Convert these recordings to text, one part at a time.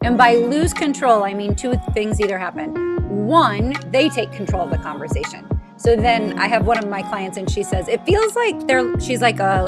And by lose control, I mean two things either happen. One, they take control of the conversation. So then I have one of my clients and she says, it feels like she's like a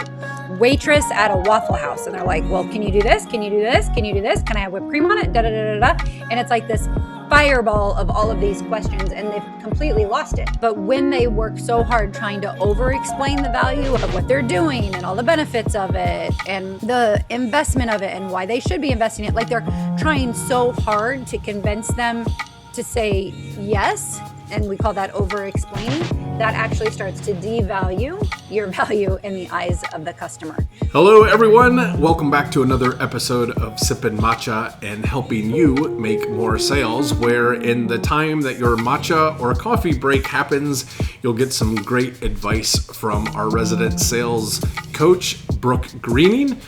waitress at a Waffle House. And they're like, well, can you do this? Can you do this? Can you do this? Can I have whipped cream on it? Da, da, da, da, da. And it's like this fireball of all of these questions and they've completely lost it. But when they work so hard trying to over-explain the value of what they're doing and all the benefits of it and the investment of it and why they should be investing it, like they're trying so hard to convince them to say yes, and we call that over-explaining, that actually starts to devalue your value in the eyes of the customer. Hello, everyone. Welcome back to another episode of Sippin Matcha and helping you make more sales, where in the time that your matcha or coffee break happens, you'll get some great advice from our resident sales coach, Brooke Greening,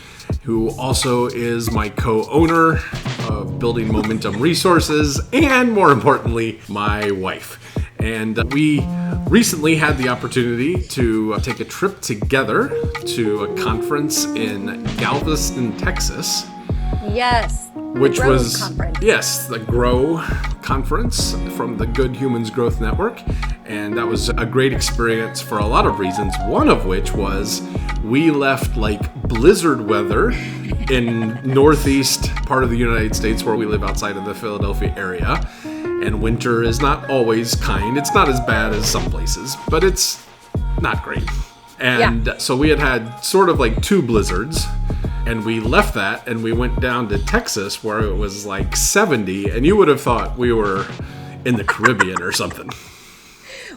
who also is my co-owner of Building Momentum Resources and, more importantly, my wife. And we recently had the opportunity to take a trip together to a conference in Galveston, Texas. Yes. Which was, conference. Yes, the GROW conference from the Good Humans Growth Network. And that was a great experience for a lot of reasons. One of which was we left like blizzard weather in northeast part of the United States where we live outside of the Philadelphia area. And winter is not always kind. It's not as bad as some places, but it's not great. And so we had sort of like two blizzards. And we left that and we went down to Texas where it was like 70. And you would have thought we were in the Caribbean or something.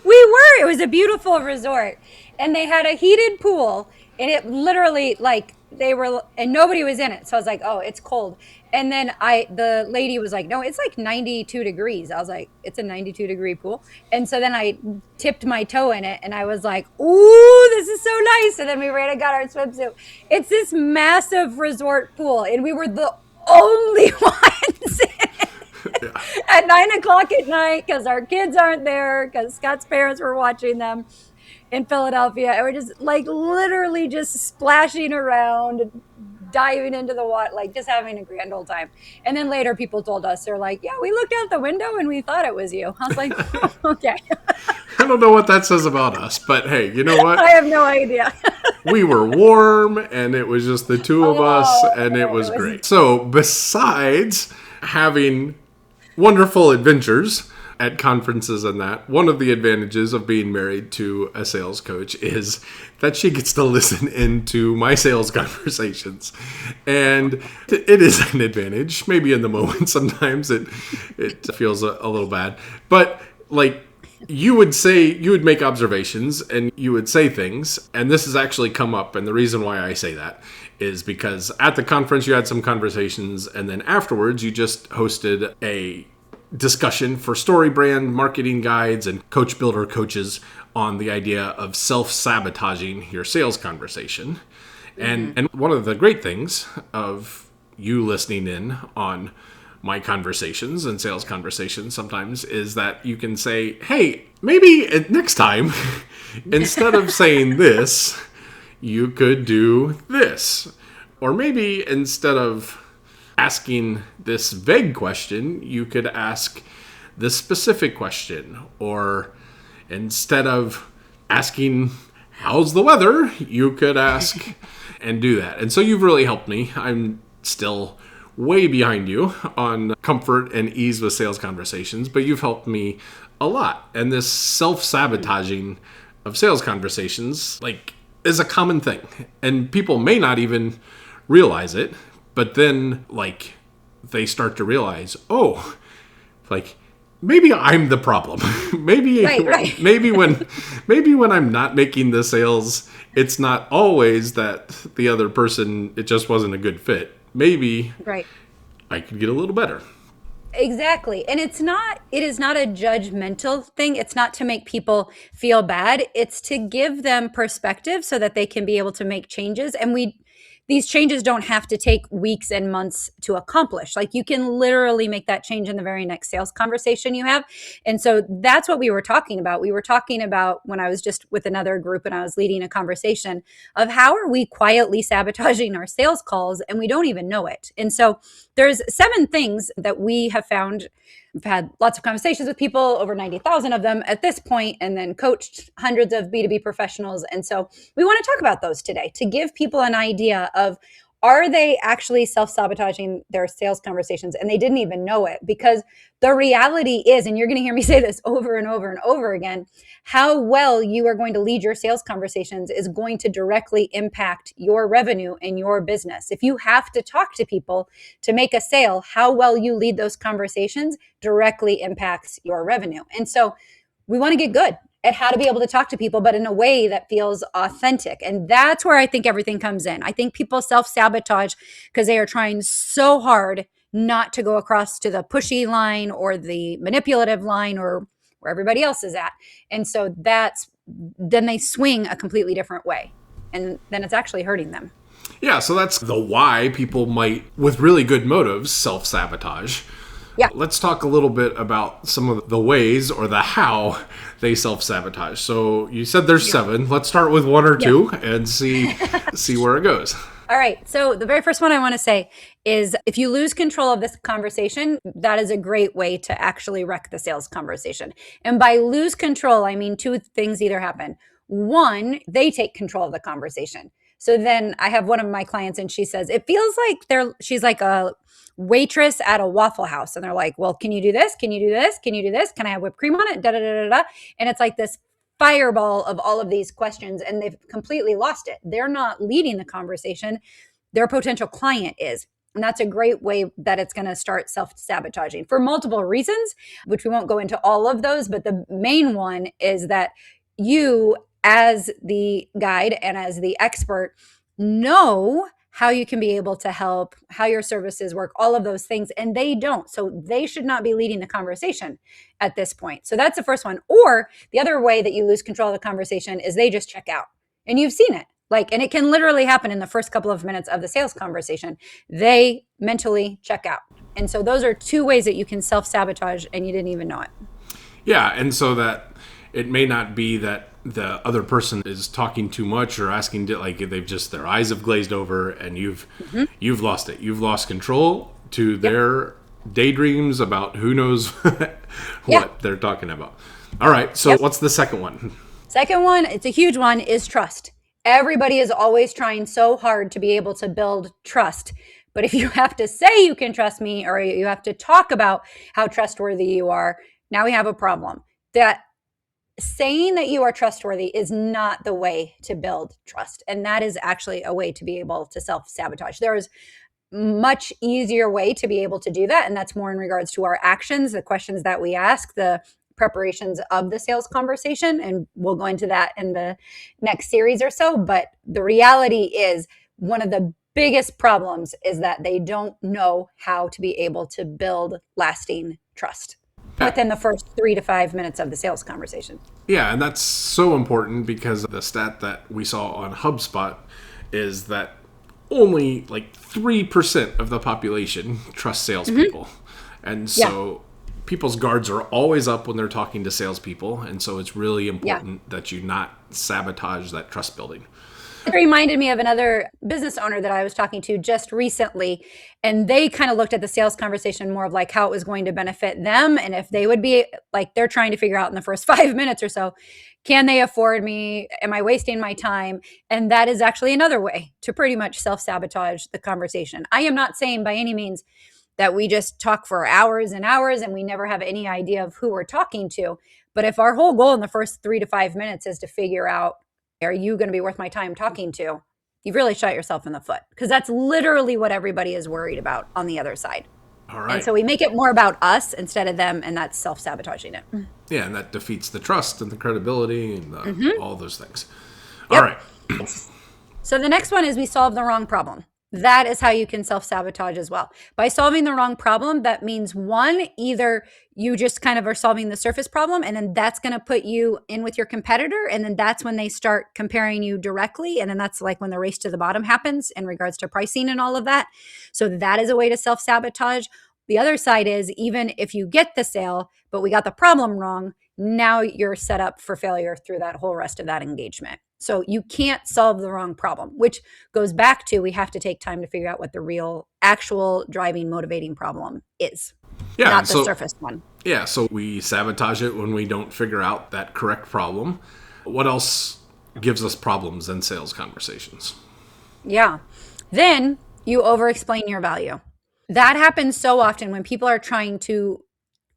We were. It was a beautiful resort. And they had a heated pool. And it literally, like, and nobody was in it. So I was like, oh, it's cold. And then the lady was like, no, it's like 92 degrees. I was like, it's a 92 degree pool. And so then I tipped my toe in it and I was like, ooh, this is so nice. And then we ran and got our swimsuit. It's this massive resort pool. And we were the only ones in it. Yeah. At 9:00 at night because our kids aren't there, because Scott's parents were watching them in Philadelphia. And we're just like literally just splashing around, diving into the water, like just having a grand old time. And then later people told us, they're like, yeah, we looked out the window and we thought it was you. I was like, oh, okay. I don't know what that says about us, but hey, you know what? I have no idea. We were warm and it was just the two of us and it was great. So besides having wonderful adventures at conferences and that, one of the advantages of being married to a sales coach is that she gets to listen into my sales conversations. And it is an advantage. Maybe in the moment, sometimes it feels a little bad. But like you would make observations and you would say things. And this has actually come up. And the reason why I say that is because at the conference, you had some conversations. And then afterwards, you just hosted a discussion for story brand marketing guides and coach builder coaches on the idea of self-sabotaging your sales conversation. And one of the great things of you listening in on my conversations and sales conversations sometimes is that you can say, hey, maybe next time, instead of saying this, you could do this. Or maybe instead of asking this vague question, you could ask this specific question. Or instead of asking, how's the weather? You could ask and do that. And so you've really helped me. I'm still way behind you on comfort and ease with sales conversations, but you've helped me a lot. And this self-sabotaging of sales conversations, like, is a common thing. And people may not even realize it. But then, like, they start to realize, oh, like, maybe I'm the problem. maybe when I'm not making the sales, it's not always that the other person, it just wasn't a good fit. Maybe I could get a little better. Exactly. And it is not a judgmental thing. It's not to make people feel bad. It's to give them perspective so that they can be able to make changes. And these changes don't have to take weeks and months to accomplish. Like you can literally make that change in the very next sales conversation you have. And so that's what we were talking about. We were talking about when I was just with another group and I was leading a conversation of how are we quietly sabotaging our sales calls and we don't even know it. And so there's 7 things that we have found. We've had lots of conversations with people, over 90,000 of them at this point, and then coached hundreds of B2B professionals. And so we want to talk about those today to give people an idea of, are they actually self-sabotaging their sales conversations and they didn't even know it? Because the reality is, and you're going to hear me say this over and over and over again, how well you are going to lead your sales conversations is going to directly impact your revenue and your business. If you have to talk to people to make a sale, how well you lead those conversations directly impacts your revenue. And so we want to get good at how to be able to talk to people, but in a way that feels authentic. And that's where I think everything comes in. I think people self-sabotage because they are trying so hard not to go across to the pushy line or the manipulative line or where everybody else is at. And so then they swing a completely different way. And then it's actually hurting them. Yeah, so that's the why people might, with really good motives, self-sabotage. Yeah. Let's talk a little bit about some of the ways or the how they self-sabotage. So you said there's 7. Let's start with 1 or 2 and see where it goes. All right. So the very first one I want to say is if you lose control of this conversation, that is a great way to actually wreck the sales conversation. And by lose control, I mean 2 things either happen. 1, they take control of the conversation. So then I have one of my clients and she says, it feels like she's like a waitress at a Waffle House. And they're like, well, can you do this? Can you do this? Can you do this? Can I have whipped cream on it? Da, da, da, da, da. And it's like this fireball of all of these questions and they've completely lost it. They're not leading the conversation. Their potential client is. And that's a great way that it's going to start self-sabotaging for multiple reasons, which we won't go into all of those. But the main one is that you, as the guide and as the expert, know how you can be able to help, how your services work, all of those things. And they don't. So they should not be leading the conversation at this point. So that's the first one. Or the other way that you lose control of the conversation is they just check out. And you've seen it. And it can literally happen in the first couple of minutes of the sales conversation. They mentally check out. And so those are 2 ways that you can self-sabotage and you didn't even know it. Yeah. And so that it may not be that the other person is talking too much or asking they've just, their eyes have glazed over and you've lost it. You've lost control to their daydreams about who knows what they're talking about. All right. So what's the second one? Second one, it's a huge one, is trust. Everybody is always trying so hard to be able to build trust. But if you have to say you can trust me or you have to talk about how trustworthy you are, now we have a problem. That saying that you are trustworthy is not the way to build trust. And that is actually a way to be able to self-sabotage. There is much easier way to be able to do that. And that's more in regards to our actions, the questions that we ask, the preparations of the sales conversation. And we'll go into that in the next series or so. But the reality is one of the biggest problems is that they don't know how to be able to build lasting trust within the first 3 to 5 minutes of the sales conversation. Yeah, and that's so important because the stat that we saw on HubSpot is that only 3% of the population trust salespeople. And so people's guards are always up when they're talking to salespeople. And so it's really important that you not sabotage that trust building. It reminded me of another business owner that I was talking to just recently, and they kind of looked at the sales conversation more of how it was going to benefit them, and if they would be they're trying to figure out in the first 5 minutes or so, can they afford me? Am I wasting my time? And that is actually another way to pretty much self-sabotage the conversation. I am not saying by any means that we just talk for hours and hours and we never have any idea of who we're talking to. But if our whole goal in the first 3 to 5 minutes is to figure out, are you going to be worth my time talking to? You've really shot yourself in the foot, because that's literally what everybody is worried about on the other side. All right. And so we make it more about us instead of them, and that's self-sabotaging it. Yeah, and that defeats the trust and the credibility and all those things. All right. So the next one is we solve the wrong problem. That is how you can self-sabotage as well. By solving the wrong problem, that means one, either you just kind of are solving the surface problem, and then that's going to put you in with your competitor. And then that's when they start comparing you directly. And then that's like when the race to the bottom happens in regards to pricing and all of that. So that is a way to self-sabotage. The other side is, even if you get the sale, but we got the problem wrong, now you're set up for failure through that whole rest of that engagement. So you can't solve the wrong problem, which goes back to, we have to take time to figure out what the real, actual driving, motivating problem is. Yeah, not the surface one. Yeah, so we sabotage it when we don't figure out that correct problem. What else gives us problems in sales conversations? Yeah. Then you over-explain your value. That happens so often when people are trying to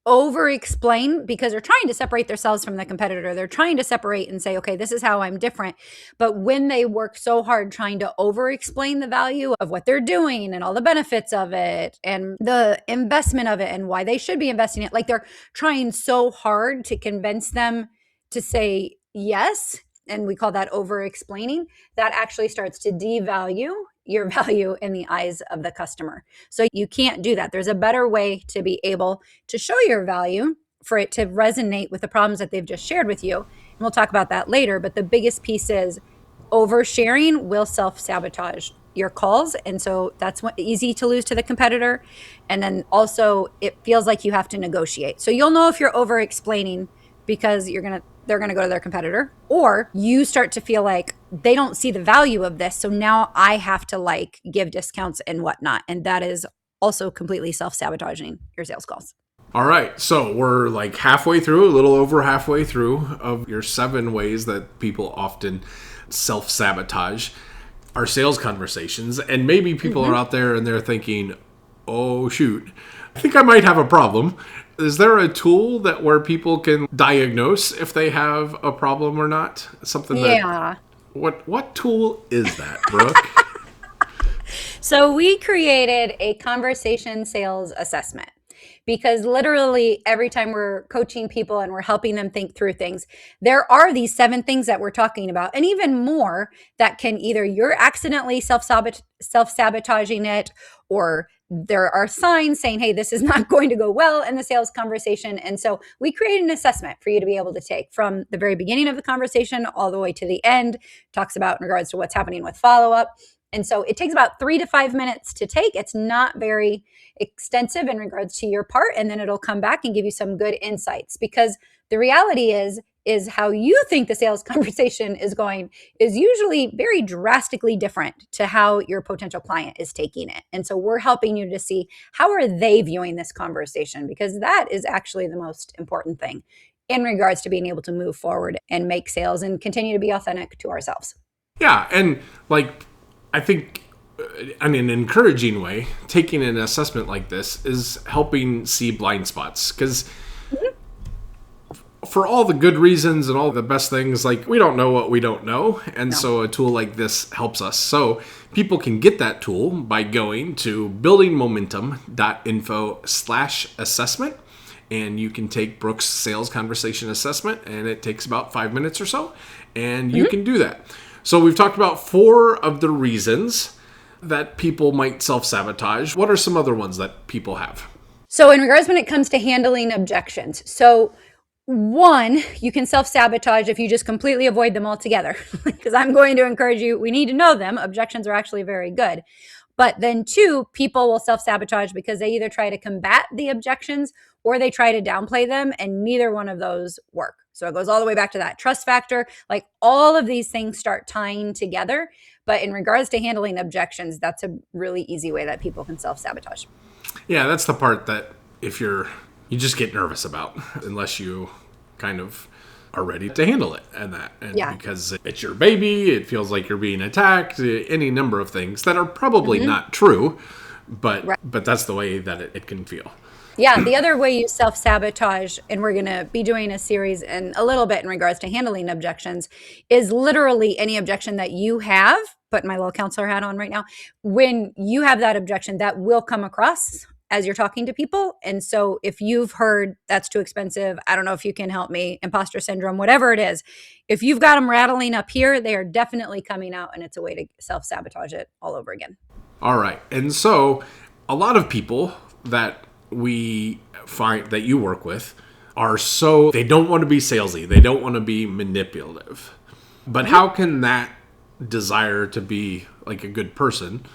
over-explain because they're trying to separate themselves from the competitor. They're trying to separate and say, okay, this is how I'm different. But when they work so hard trying to over-explain the value of what they're doing and all the benefits of it and the investment of it and why they should be investing it, like they're trying so hard to convince them to say yes, and we call that over-explaining, that actually starts to devalue your value in the eyes of the customer. So you can't do that. There's a better way to be able to show your value for it to resonate with the problems that they've just shared with you. And we'll talk about that later. But the biggest piece is oversharing will self-sabotage your calls. And so that's easy to lose to the competitor. And then also it feels like you have to negotiate. So you'll know if you're over-explaining because they're going to go to their competitor, or you start to feel like they don't see the value of this. So now I have to like give discounts and whatnot. And that is also completely self-sabotaging your sales calls. All right, so we're like halfway through, a little over halfway through of your 7 ways that people often self-sabotage our sales conversations. And maybe people are out there and they're thinking, oh shoot, I think I might have a problem. Is there a tool that where people can diagnose if they have a problem or not? Something that what tool is that, Brooke? So we created a conversation sales assessment because literally every time we're coaching people and we're helping them think through things, there are these 7 things that we're talking about, and even more that can either you're accidentally self-sabotaging it, or there are signs saying, hey, this is not going to go well in the sales conversation. And so we created an assessment for you to be able to take from the very beginning of the conversation all the way to the end. Talks about in regards to what's happening with follow-up. And so it takes about 3 to 5 minutes to take. It's not very extensive in regards to your part. And then it'll come back and give you some good insights, because the reality is how you think the sales conversation is going is usually very drastically different to how your potential client is taking it. And so we're helping you to see how are they viewing this conversation, because that is actually the most important thing in regards to being able to move forward and make sales and continue to be authentic to ourselves. Yeah, and like I think in an encouraging way, taking an assessment like this is helping see blind spots, because for all the good reasons and all the best things, like we don't know what we don't know. And so a tool like this helps us. So people can get that tool by going to buildingmomentum.info/assessment. And you can take Brooke's sales conversation assessment, and it takes about 5 minutes or so. And you can do that. So we've talked about 4 of the reasons that people might self-sabotage. What are some other ones that people have? So in regards when it comes to handling objections, so 1, you can self-sabotage if you just completely avoid them altogether, because I'm going to encourage you, we need to know them. Objections are actually very good. But then 2, people will self-sabotage because they either try to combat the objections or they try to downplay them, and neither one of those work. So it goes all the way back to that trust factor. Like all of these things start tying together. But in regards to handling objections, that's a really easy way that people can self-sabotage. Yeah, that's the part that you just get nervous about unless you kind of are ready to handle it because it's your baby, it feels like you're being attacked, any number of things that are probably not true, but that's the way that it can feel. Yeah, the other way you self-sabotage, and we're going to be doing a series in a little bit in regards to handling objections, is literally any objection that you have, put my little counselor hat on right now, when you have that objection, that will come across as you're talking to people. And so if you've heard, that's too expensive, I don't know if you can help me, imposter syndrome, whatever it is, if you've got them rattling up here, they are definitely coming out, and it's a way to self-sabotage it all over again. All right. And so a lot of people that we find that you work with are they don't want to be salesy. They don't want to be manipulative. But how can that desire to be like a good person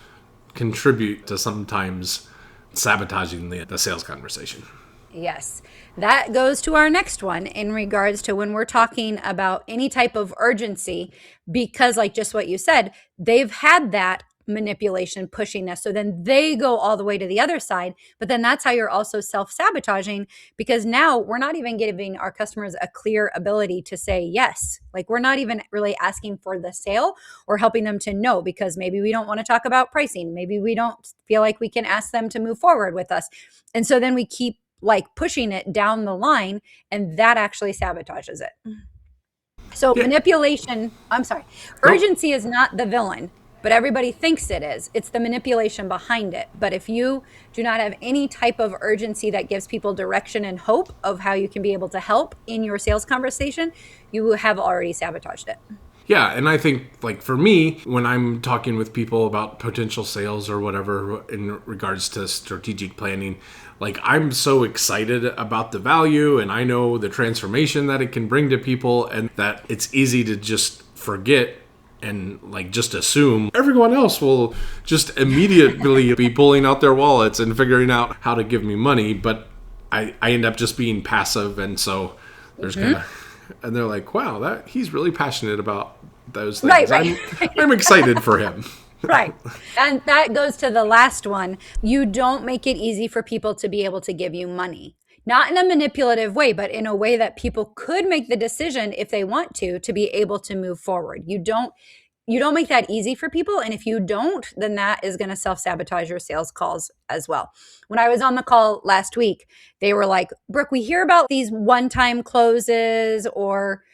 contribute to sometimes sabotaging the sales conversation? Yes. That goes to our next one in regards to when we're talking about any type of urgency, because like just what you said, they've had that manipulation pushing us. So then they go all the way to the other side. But then that's how you're also self-sabotaging, because now we're not even giving our customers a clear ability to say yes. Like we're not even really asking for the sale or helping them to know, because maybe we don't want to talk about pricing. Maybe we don't feel like we can ask them to move forward with us. And so then we keep like pushing it down the line, and that actually sabotages it. So manipulation, I'm sorry, urgency is not the villain, but everybody thinks it is. It's the manipulation behind it. But if you do not have any type of urgency that gives people direction and hope of how you can be able to help in your sales conversation, you have already sabotaged it. Yeah, and I think, like, for me, when I'm talking with people about potential sales or whatever in regards to strategic planning, like, I'm so excited about the value, and I know the transformation that it can bring to people, and that it's easy to just forget and, like, just assume everyone else will just immediately be pulling out their wallets and figuring out how to give me money, but I end up just being passive, and so there's kind of... And they're like, wow, he's really passionate about those things. Right. I'm excited for him. Right. And that goes to the last one. You don't make it easy for people to be able to give you money. Not in a manipulative way, but in a way that people could make the decision if they want to be able to move forward. You don't make that easy for people. And if you don't, then that is going to self-sabotage your sales calls as well. When I was on the call last week, they were like, Brooke, we hear about these one-time closes, or,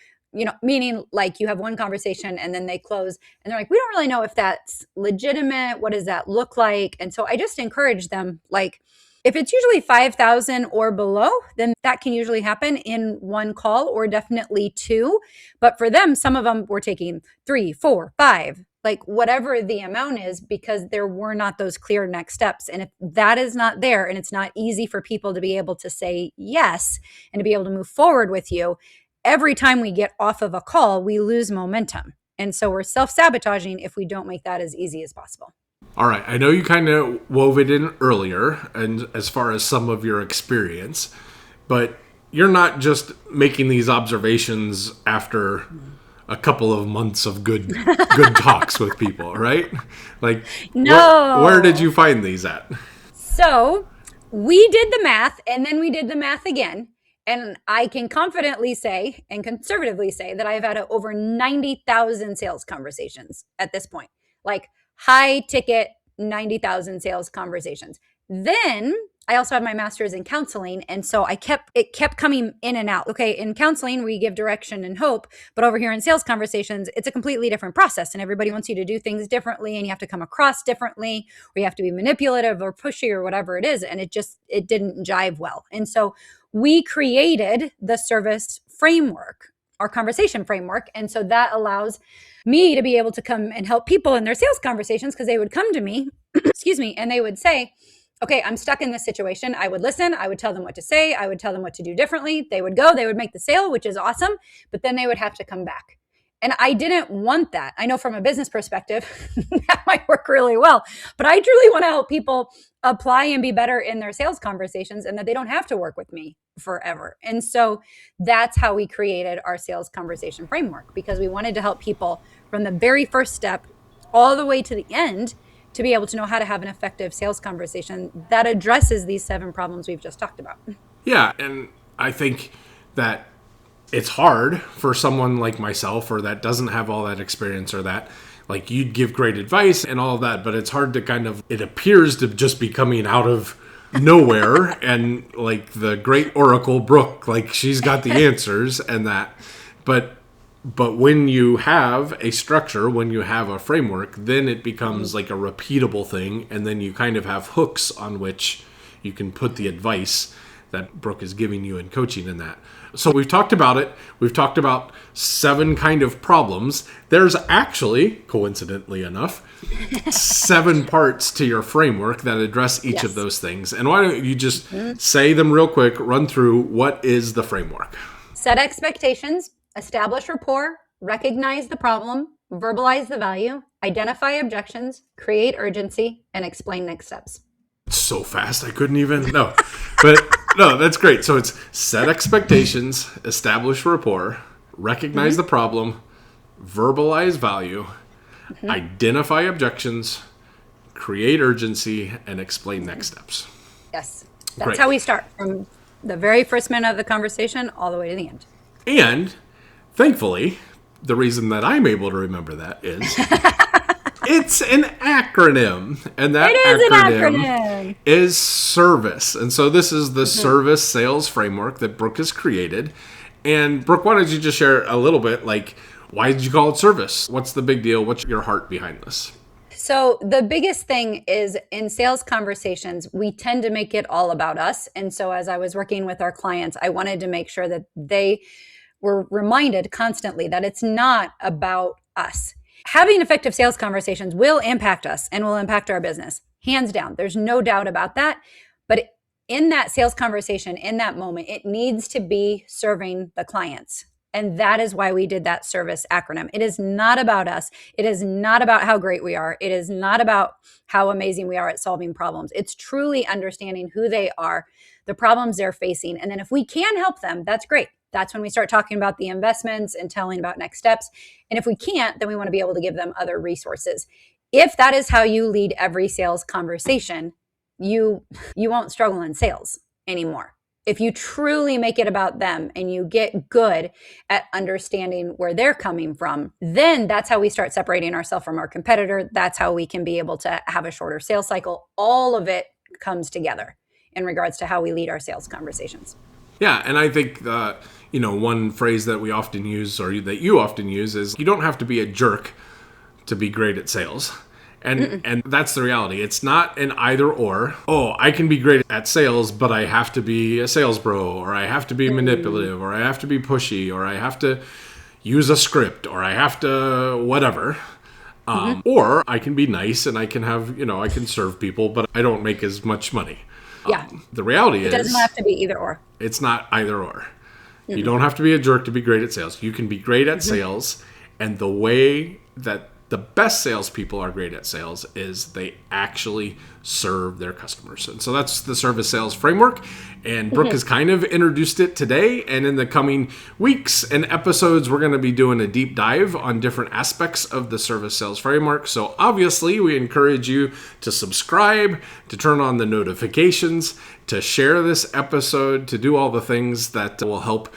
meaning like you have one conversation and then they close, and they're like, we don't really know if that's legitimate. What does that look like? And so I just encourage them, like, if it's usually 5,000 or below, then that can usually happen in one call, or definitely two. But for them, some of them were taking 3, 4, 5, like whatever the amount is, because there were not those clear next steps. And if that is not there, and it's not easy for people to be able to say yes and to be able to move forward with you, every time we get off of a call, we lose momentum. And so we're self-sabotaging if we don't make that as easy as possible. All right. I know you kind of wove it in earlier, and as far as some of your experience, but you're not just making these observations after a couple of months of good talks with people, right? Like, no. Where did you find these at? So we did the math, and then we did the math again. And I can confidently say and conservatively say that I've had over 90,000 sales conversations at this point. Like, high ticket 90,000 sales conversations. Then I also have my master's in counseling. And so it kept coming in and out. Okay. In counseling, we give direction and hope, but over here in sales conversations, it's a completely different process, and everybody wants you to do things differently, and you have to come across differently, or you have to be manipulative or pushy or whatever it is. And it didn't jive well. And so we created the service framework, our conversation framework. And so that allows me to be able to come and help people in their sales conversations, because they would come to me, excuse me, and they would say, okay, I'm stuck in this situation. I would listen. I would tell them what to say. I would tell them what to do differently. They would go, they would make the sale, which is awesome. But then they would have to come back. And I didn't want that. I know from a business perspective, that might work really well, but I truly want to help people apply and be better in their sales conversations, and that they don't have to work with me forever. And so that's how we created our sales conversation framework, because we wanted to help people from the very first step all the way to the end to be able to know how to have an effective sales conversation that addresses these 7 problems we've just talked about. Yeah. And I think that it's hard for someone like myself, or that doesn't have all that experience, or that, like, you'd give great advice and all of that, but it's hard to it appears to just be coming out of nowhere. And like the great Oracle Brooke, like, she's got the answers and that, but when you have a structure, when you have a framework, then it becomes like a repeatable thing. And then you kind of have hooks on which you can put the advice that Brooke is giving you in coaching in that. So we've talked about it. We've talked about 7 kind of problems. There's actually, coincidentally enough, 7 parts to your framework that address each of those things. And why don't you just say them real quick, run through what is the framework? Set expectations, establish rapport, recognize the problem, verbalize the value, identify objections, create urgency, and explain next steps. So fast, I couldn't even, no. But no, that's great. So it's set expectations, establish rapport, recognize the problem, verbalize value, identify objections, create urgency, and explain next steps. Yes. That's how we start, from the very first minute of the conversation all the way to the end. And thankfully, the reason that I'm able to remember that is it's an acronym. And that acronym is SERVICE. And so this is the service sales framework that Brooke has created. And Brooke, why don't you just share a little bit, like, why did you call it service? What's the big deal? What's your heart behind this? So the biggest thing is, in sales conversations, we tend to make it all about us. And so as I was working with our clients, I wanted to make sure that they were reminded constantly that it's not about us. Having effective sales conversations will impact us and will impact our business, hands down. There's no doubt about that. But in that sales conversation, in that moment, it needs to be serving the clients. And that is why we did that service acronym. It is not about us. It is not about how great we are. It is not about how amazing we are at solving problems. It's truly understanding who they are, the problems they're facing. And then if we can help them, that's great. That's when we start talking about the investments and telling about next steps. And if we can't, then we want to be able to give them other resources. If that is how you lead every sales conversation, you won't struggle in sales anymore. If you truly make it about them and you get good at understanding where they're coming from, then that's how we start separating ourselves from our competitor. That's how we can be able to have a shorter sales cycle. All of it comes together in regards to how we lead our sales conversations. Yeah, and I think one phrase that we often use, or that you often use, is you don't have to be a jerk to be great at sales. And that's the reality. It's not an either or. Oh, I can be great at sales, but I have to be a sales bro, or I have to be manipulative, or I have to be pushy, or I have to use a script, or I have to whatever. Or I can be nice and I can have, I can serve people, but I don't make as much money. Yeah. The reality is, it doesn't have to be either or. It's not either or. You don't have to be a jerk to be great at sales. You can be great at sales, and the way that the best salespeople are great at sales is they actually serve their customers. And so that's the service sales framework. And Brooke has kind of introduced it today. And in the coming weeks and episodes, we're going to be doing a deep dive on different aspects of the service sales framework. So obviously, we encourage you to subscribe, to turn on the notifications, to share this episode, to do all the things that will help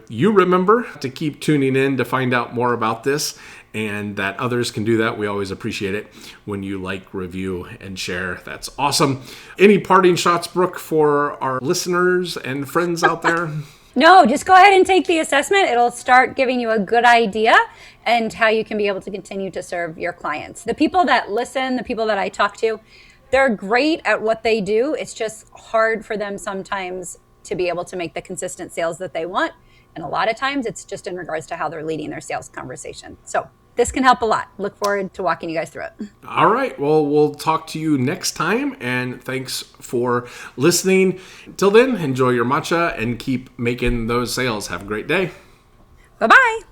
you remember to keep tuning in to find out more about this, and that others can do that. We always appreciate it when you like, review, and share. That's awesome. Any parting shots, Brooke, for our listeners and friends out there? No, just go ahead and take the assessment. It'll start giving you a good idea and how you can be able to continue to serve your clients. The people that listen, the people that I talk to, they're great at what they do. It's just hard for them sometimes to be able to make the consistent sales that they want. And a lot of times it's just in regards to how they're leading their sales conversation. So this can help a lot. Look forward to walking you guys through it. All right. Well, we'll talk to you next time. And thanks for listening. Till then, enjoy your matcha and keep making those sales. Have a great day. Bye-bye.